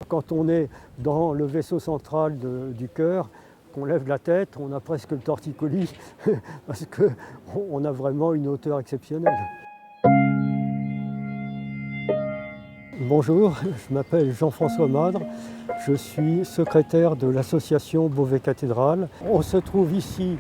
Quand on est dans le vaisseau central du cœur, qu'on lève la tête, on a presque le torticolis parce qu'on a vraiment une hauteur exceptionnelle. Bonjour, je m'appelle Jean-François Madre, je suis secrétaire de l'association Beauvais-Cathédrale. On se trouve ici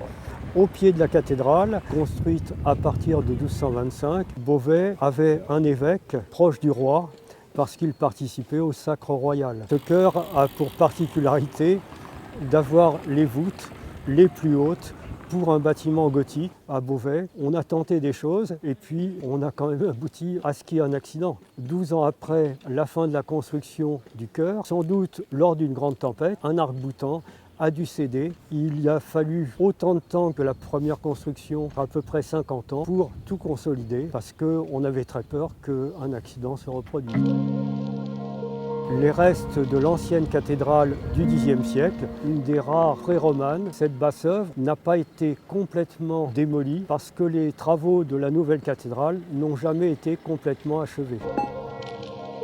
au pied de la cathédrale, construite à partir de 1225. Beauvais avait un évêque proche du roi parce qu'il participait au sacre royal. Ce chœur a pour particularité d'avoir les voûtes les plus hautes pour un bâtiment gothique à Beauvais. On a tenté des choses et puis on a quand même abouti à ce qu'il y ait un accident. 12 ans après la fin de la construction du chœur, sans doute lors d'une grande tempête, un arc-boutant a dû céder. Il a fallu autant de temps que la première construction, à peu près 50 ans, pour tout consolider parce qu'on avait très peur qu'un accident se reproduise. Les restes de l'ancienne cathédrale du Xe siècle, une des rares pré-romanes, cette basse-œuvre n'a pas été complètement démolie parce que les travaux de la nouvelle cathédrale n'ont jamais été complètement achevés.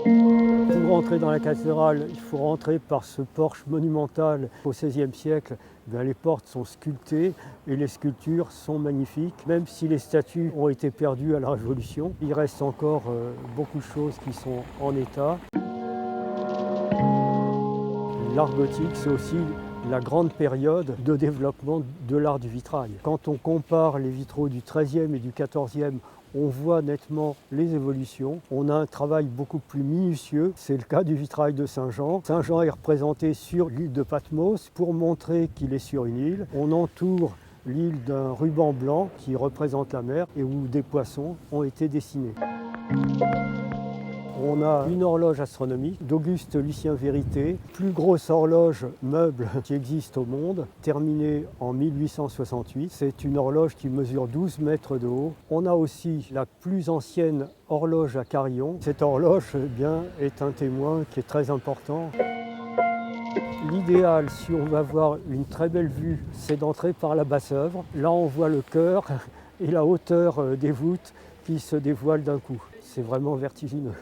Pour rentrer dans la cathédrale, il faut rentrer par ce porche monumental. Au XVIe siècle, les portes sont sculptées et les sculptures sont magnifiques. Même si les statues ont été perdues à la Révolution, il reste encore beaucoup de choses qui sont en état. L'art gothique, c'est aussi la grande période de développement de l'art du vitrail. Quand on compare les vitraux du XIIIe et du XIVe, on voit nettement les évolutions. On a un travail beaucoup plus minutieux. C'est le cas du vitrail de Saint-Jean. Saint-Jean est représenté sur l'île de Patmos pour montrer qu'il est sur une île. On entoure l'île d'un ruban blanc qui représente la mer et où des poissons ont été dessinés. On a une horloge astronomique d'Auguste Lucien Vérité, plus grosse horloge meuble qui existe au monde, terminée en 1868. C'est une horloge qui mesure 12 mètres de haut. On a aussi la plus ancienne horloge à carillon. Cette horloge est un témoin qui est très important. L'idéal, si on veut avoir une très belle vue, c'est d'entrer par la basse-œuvre. Là, on voit le chœur et la hauteur des voûtes qui se dévoilent d'un coup. C'est vraiment vertigineux.